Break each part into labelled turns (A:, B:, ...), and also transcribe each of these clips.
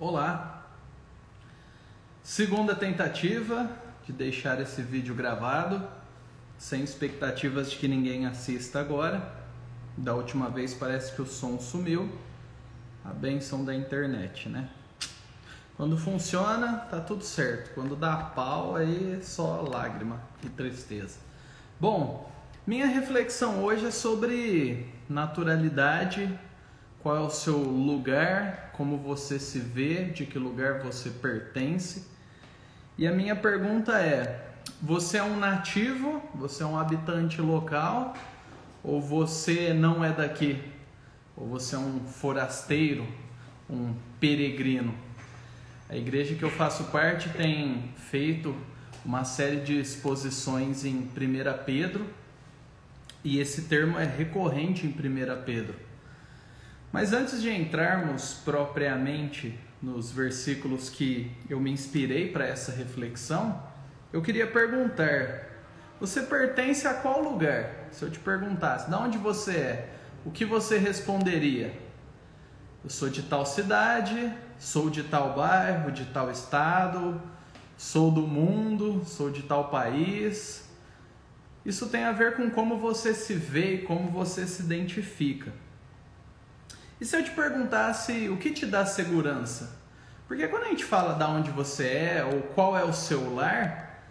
A: Olá! Segunda tentativa de deixar esse vídeo gravado, sem expectativas de que ninguém assista agora. Da última vez parece que o som sumiu, a bênção da internet, né? Quando funciona, tá tudo certo. Quando dá pau, aí é só lágrima e tristeza. Bom, minha reflexão hoje é sobre naturalidade. Qual é o seu lugar, como você se vê, de que lugar você pertence. E a minha pergunta é, você é um nativo, você é um habitante local, ou você não é daqui? Ou você é um forasteiro, um peregrino? A igreja que eu faço parte tem feito uma série de exposições em 1 Pedro, e esse termo é recorrente em 1 Pedro. Mas antes de entrarmos propriamente nos versículos que eu me inspirei para essa reflexão, eu queria perguntar, você pertence a qual lugar? Se eu te perguntasse, de onde você é? O que você responderia? Eu sou de tal cidade, sou de tal bairro, de tal estado, sou do mundo, sou de tal país. Isso tem a ver com como você se vê e como você se identifica. E se eu te perguntasse o que te dá segurança? Porque quando a gente fala de onde você é ou qual é o seu lar,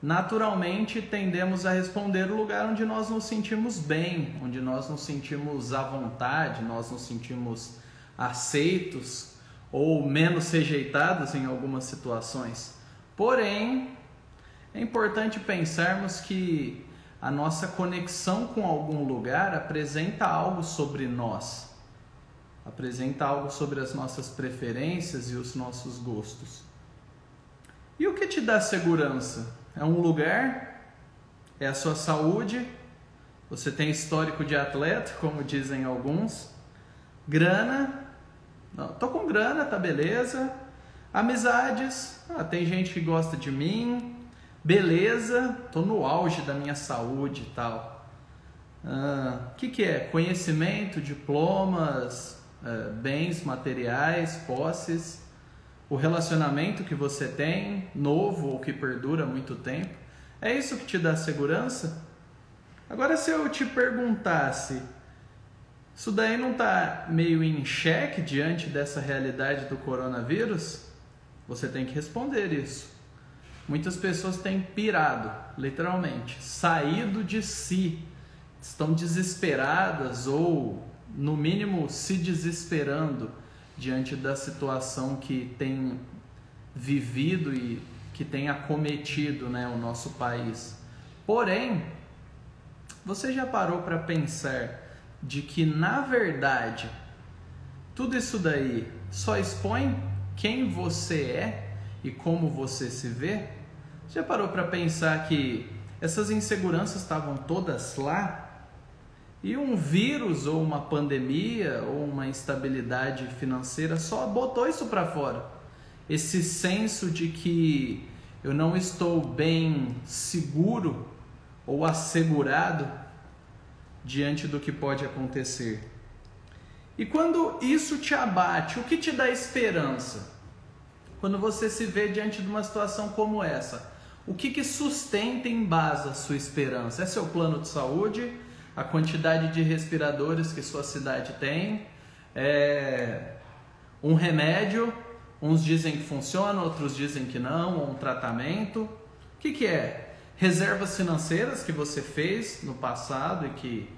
A: naturalmente tendemos a responder o lugar onde nós nos sentimos bem, onde nós nos sentimos à vontade, nós nos sentimos aceitos ou menos rejeitados em algumas situações. Porém, é importante pensarmos que a nossa conexão com algum lugar apresenta algo sobre nós. Apresenta algo sobre as nossas preferências e os nossos gostos. E o que te dá segurança? É um lugar? É a sua saúde? Você tem histórico de atleta, como dizem alguns? Grana? Não, tô com grana, tá beleza. Amizades? Tem gente que gosta de mim. Beleza, tô no auge da minha saúde e tal. O que é? Conhecimento, diplomas, bens materiais, posses, o relacionamento que você tem, novo ou que perdura há muito tempo. É isso que te dá segurança? Agora, se eu te perguntasse, isso daí não está meio em xeque diante dessa realidade do coronavírus? Você tem que responder isso. Muitas pessoas têm pirado, literalmente, saído de si, estão desesperadas ou, no mínimo, se desesperando diante da situação que tem vivido e que tem acometido, o nosso país. Porém, você já parou para pensar de que, na verdade, tudo isso daí só expõe quem você é e como você se vê? Você já parou para pensar que essas inseguranças estavam todas lá? E um vírus ou uma pandemia ou uma instabilidade financeira só botou isso para fora. Esse senso de que eu não estou bem seguro ou assegurado diante do que pode acontecer. E quando isso te abate, o que te dá esperança? Quando você se vê diante de uma situação como essa, o que sustenta e embasa a sua esperança? É seu plano de saúde? A quantidade de respiradores que sua cidade tem? Um remédio? Uns dizem que funciona, outros dizem que não, ou um tratamento? O que é? Reservas financeiras que você fez no passado e que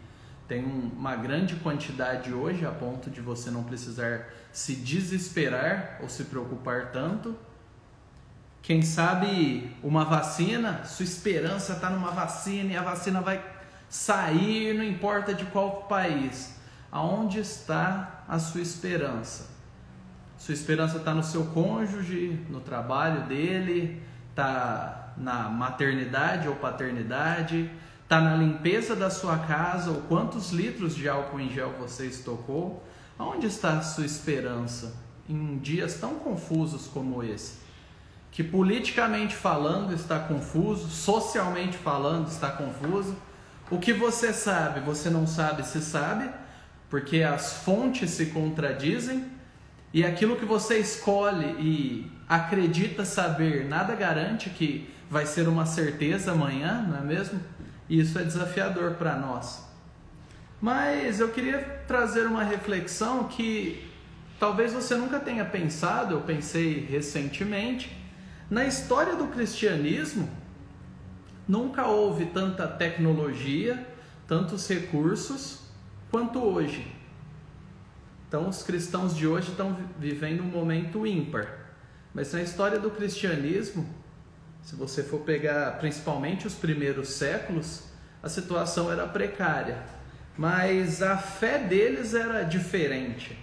A: tem uma grande quantidade hoje a ponto de você não precisar se desesperar ou se preocupar tanto. Quem sabe uma vacina, sua esperança está numa vacina e a vacina vai sair, não importa de qual país. Aonde está a sua esperança? Sua esperança está no seu cônjuge, no trabalho dele, está na maternidade ou paternidade, está na limpeza da sua casa, ou quantos litros de álcool em gel você estocou? Aonde está a sua esperança em dias tão confusos como esse? Que politicamente falando está confuso, socialmente falando está confuso. O que você sabe, você não sabe se sabe, porque as fontes se contradizem. e aquilo que você escolhe e acredita saber, nada garante que vai ser uma certeza amanhã, não é mesmo? E isso é desafiador para nós. Mas eu queria trazer uma reflexão que talvez você nunca tenha pensado, eu pensei recentemente. Na história do cristianismo, nunca houve tanta tecnologia, tantos recursos quanto hoje. Então os cristãos de hoje estão vivendo um momento ímpar. Mas na história do cristianismo, se você for pegar principalmente os primeiros séculos, a situação era precária. Mas a fé deles era diferente,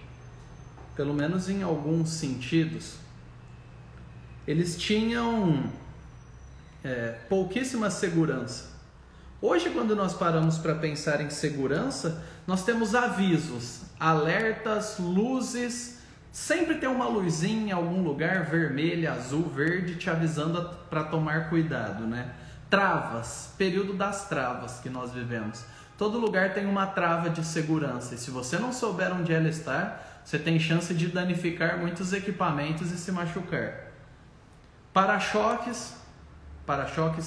A: pelo menos em alguns sentidos. Eles tinham pouquíssima segurança. Hoje, quando nós paramos para pensar em segurança, nós temos avisos, alertas, luzes. Sempre tem uma luzinha em algum lugar, vermelha, azul, verde, te avisando para tomar cuidado, né? Travas, período das travas que nós vivemos. Todo lugar tem uma trava de segurança, e se você não souber onde ela está, você tem chance de danificar muitos equipamentos e se machucar. Para-choques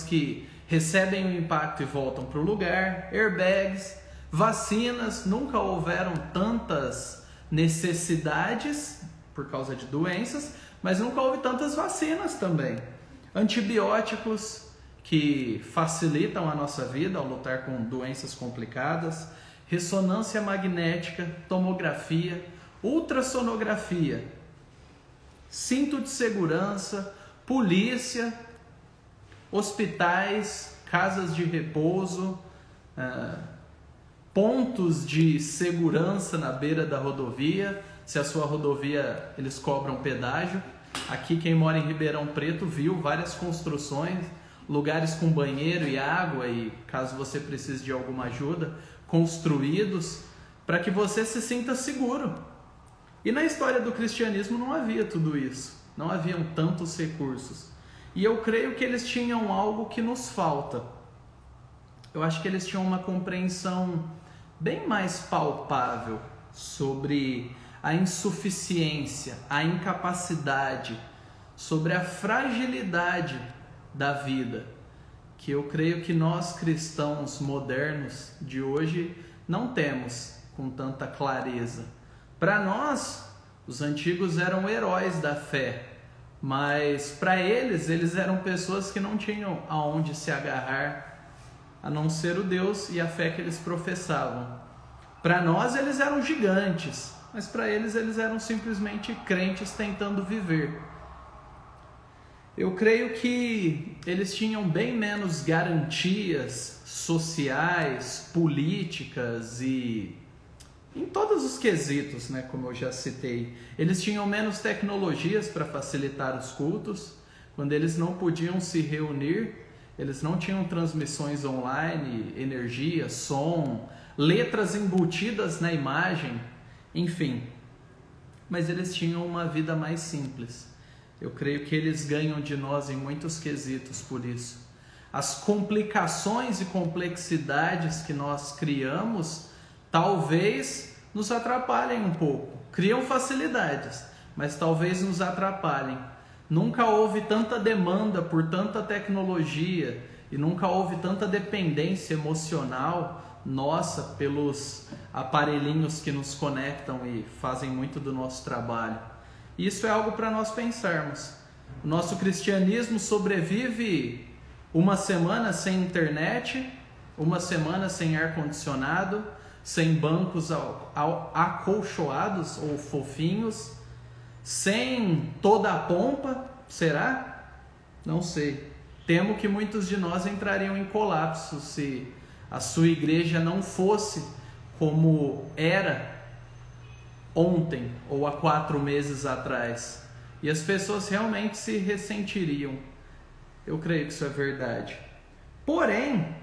A: que recebem o impacto e voltam para o lugar, airbags, vacinas, nunca houveram tantas necessidades por causa de doenças, mas nunca houve tantas vacinas também. Antibióticos que facilitam a nossa vida ao lutar com doenças complicadas, ressonância magnética, tomografia, ultrassonografia, cinto de segurança, polícia, hospitais, casas de repouso, pontos de segurança na beira da rodovia. Se a sua rodovia, eles cobram pedágio. Aqui quem mora em Ribeirão Preto viu várias construções, lugares com banheiro e água, e caso você precise de alguma ajuda, construídos para que você se sinta seguro. E na história do cristianismo não havia tudo isso, não haviam tantos recursos. E eu creio que eles tinham algo que nos falta. Eu acho que eles tinham uma compreensão bem mais palpável sobre a insuficiência, a incapacidade, sobre a fragilidade da vida, que eu creio que nós cristãos modernos de hoje não temos com tanta clareza. Para nós, os antigos eram heróis da fé, mas para eles eram pessoas que não tinham aonde se agarrar, a não ser o Deus e a fé que eles professavam. Para nós eles eram gigantes, mas para eles eram simplesmente crentes tentando viver. Eu creio que eles tinham bem menos garantias sociais, políticas e em todos os quesitos, né, como eu já citei. Eles tinham menos tecnologias para facilitar os cultos. Quando eles não podiam se reunir, eles não tinham transmissões online, energia, som, letras embutidas na imagem, enfim. Mas eles tinham uma vida mais simples. Eu creio que eles ganham de nós em muitos quesitos por isso. As complicações e complexidades que nós criamos talvez nos atrapalhem um pouco. Criam facilidades, mas talvez nos atrapalhem. Nunca houve tanta demanda por tanta tecnologia e nunca houve tanta dependência emocional nossa pelos aparelhinhos que nos conectam e fazem muito do nosso trabalho. Isso é algo para nós pensarmos. O nosso cristianismo sobrevive uma semana sem internet, uma semana sem ar-condicionado, sem bancos acolchoados ou fofinhos, sem toda a pompa, será? Não sei. Temo que muitos de nós entrariam em colapso se a sua igreja não fosse como era ontem ou há 4 meses atrás. E as pessoas realmente se ressentiriam. Eu creio que isso é verdade. Porém,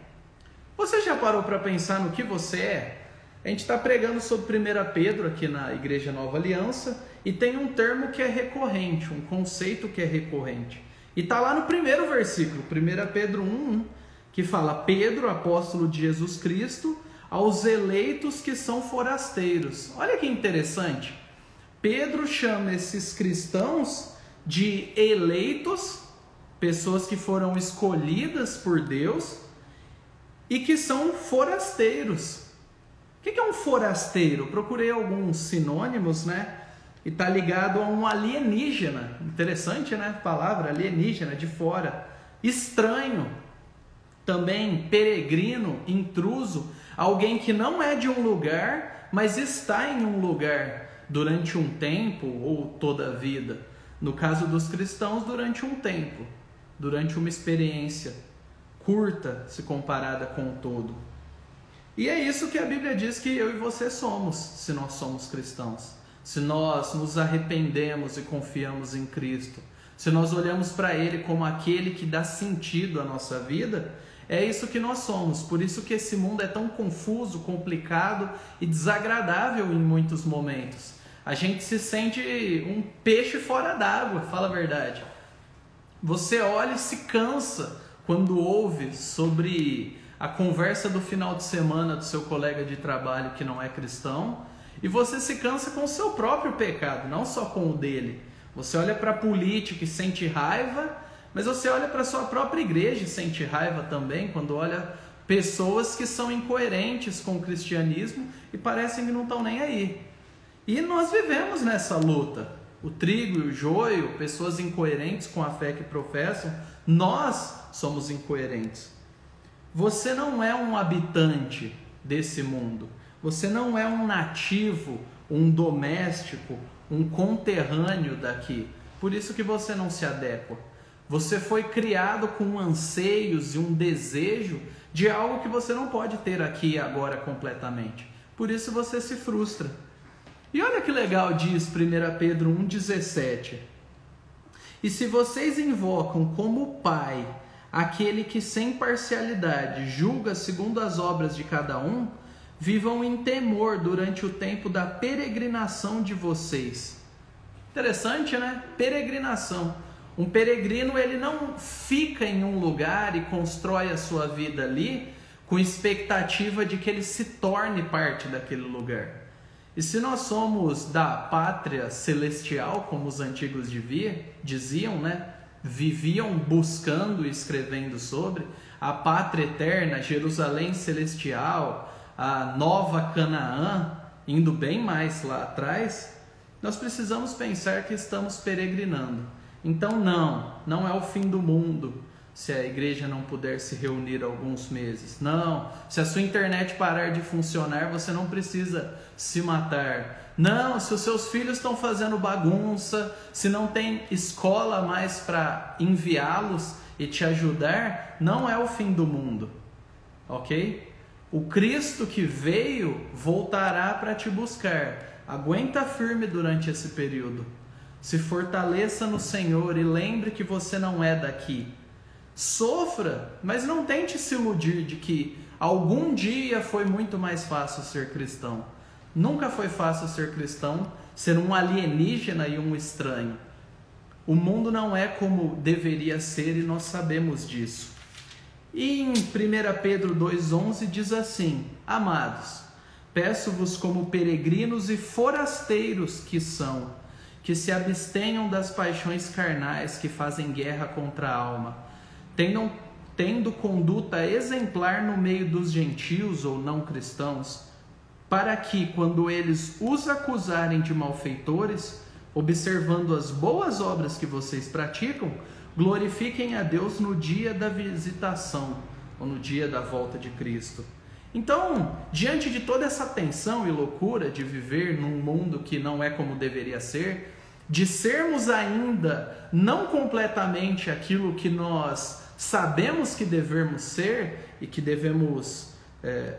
A: você já parou para pensar no que você é? A gente está pregando sobre 1 Pedro aqui na Igreja Nova Aliança e tem um termo que é recorrente, um conceito que é recorrente. E está lá no primeiro versículo, 1 Pedro 1:1, que fala: Pedro, apóstolo de Jesus Cristo, aos eleitos que são forasteiros. Olha que interessante. Pedro chama esses cristãos de eleitos, pessoas que foram escolhidas por Deus e que são forasteiros. O que é um forasteiro? Procurei alguns sinônimos, né? E está ligado a um alienígena. Interessante, né? Palavra alienígena, de fora. Estranho. Também peregrino, intruso. Alguém que não é de um lugar, mas está em um lugar durante um tempo ou toda a vida. No caso dos cristãos, durante um tempo. Durante uma experiência curta, se comparada com o todo. E é isso que a Bíblia diz que eu e você somos, se nós somos cristãos. Se nós nos arrependemos e confiamos em Cristo, se nós olhamos para Ele como aquele que dá sentido à nossa vida, é isso que nós somos. Por isso que esse mundo é tão confuso, complicado e desagradável em muitos momentos. A gente se sente um peixe fora d'água, fala a verdade. Você olha e se cansa quando ouve sobre a conversa do final de semana do seu colega de trabalho que não é cristão, e você se cansa com o seu próprio pecado, não só com o dele. Você olha para a política e sente raiva, mas você olha para a sua própria igreja e sente raiva também, quando olha pessoas que são incoerentes com o cristianismo e parecem que não estão nem aí. E nós vivemos nessa luta. O trigo e o joio, pessoas incoerentes com a fé que professam, nós somos incoerentes. Você não é um habitante desse mundo. Você não é um nativo, um doméstico, um conterrâneo daqui. Por isso que você não se adequa. Você foi criado com anseios e um desejo de algo que você não pode ter aqui e agora completamente. Por isso você se frustra. E olha que legal diz 1 Pedro 1,17. E se vocês invocam como Pai aquele que sem parcialidade julga segundo as obras de cada um, vivam em temor durante o tempo da peregrinação de vocês. Interessante, né? Peregrinação. Um peregrino, ele não fica em um lugar e constrói a sua vida ali com expectativa de que ele se torne parte daquele lugar. E se nós somos da pátria celestial, como os antigos diziam, né? Viviam buscando e escrevendo sobre a pátria eterna, Jerusalém celestial, a nova Canaã, indo bem mais lá atrás, nós precisamos pensar que estamos peregrinando. Então não é o fim do mundo se a igreja não puder se reunir alguns meses. Não, se a sua internet parar de funcionar, você não precisa se matar. Não, se os seus filhos estão fazendo bagunça, se não tem escola mais para enviá-los e te ajudar, não é o fim do mundo, ok? O Cristo que veio voltará para te buscar. Aguenta firme durante esse período. Se fortaleça no Senhor e lembre que você não é daqui. Sofra, mas não tente se iludir de que algum dia foi muito mais fácil ser cristão. Nunca foi fácil ser cristão, ser um alienígena e um estranho. O mundo não é como deveria ser e nós sabemos disso. E em 1 Pedro 2,11 diz assim: Amados, peço-vos como peregrinos e forasteiros que são, que se abstenham das paixões carnais que fazem guerra contra a alma, tendo conduta exemplar no meio dos gentios ou não cristãos, para que, quando eles os acusarem de malfeitores, observando as boas obras que vocês praticam, glorifiquem a Deus no dia da visitação, ou no dia da volta de Cristo. Então, diante de toda essa tensão e loucura de viver num mundo que não é como deveria ser, de sermos ainda não completamente aquilo que nós sabemos que devemos ser e que devemos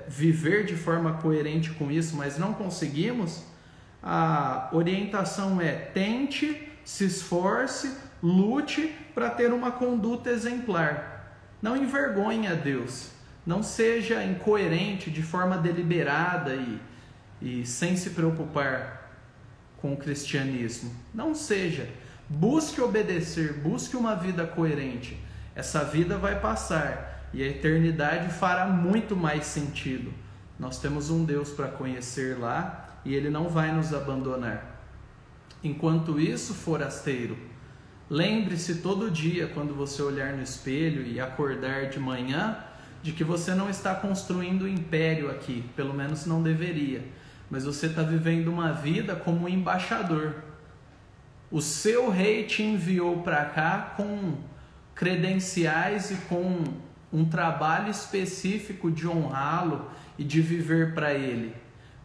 A: viver de forma coerente com isso, mas não conseguimos, a orientação é: tente, se esforce, lute para ter uma conduta exemplar. Não envergonhe a Deus. Não seja incoerente de forma deliberada e sem se preocupar com o cristianismo. Não seja. Busque obedecer, busque uma vida coerente. Essa vida vai passar e a eternidade fará muito mais sentido. Nós temos um Deus para conhecer lá e Ele não vai nos abandonar. Enquanto isso, forasteiro, lembre-se todo dia, quando você olhar no espelho e acordar de manhã, de que você não está construindo um império aqui, pelo menos não deveria, mas você está vivendo uma vida como um embaixador. O seu rei te enviou para cá com credenciais e com um trabalho específico de honrá-lo e de viver para ele.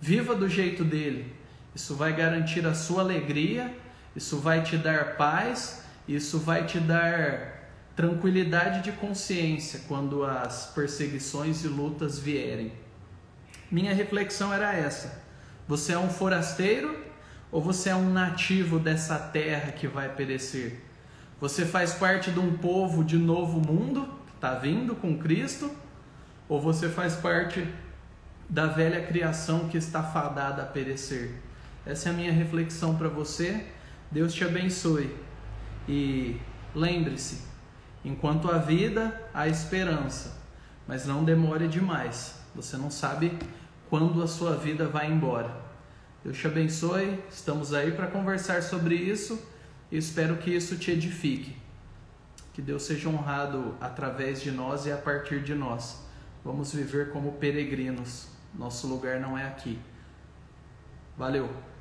A: Viva do jeito dele. Isso vai garantir a sua alegria, isso vai te dar paz, isso vai te dar tranquilidade de consciência quando as perseguições e lutas vierem. Minha reflexão era essa: você é um forasteiro ou você é um nativo dessa terra que vai perecer? Você faz parte de um povo de novo mundo que está vindo com Cristo, ou você faz parte da velha criação que está fadada a perecer? Essa é a minha reflexão para você. Deus te abençoe e lembre-se, enquanto há vida, há esperança, mas não demore demais. Você não sabe quando a sua vida vai embora. Deus te abençoe, estamos aí para conversar sobre isso e espero que isso te edifique. Que Deus seja honrado através de nós e a partir de nós. Vamos viver como peregrinos, nosso lugar não é aqui. Valeu!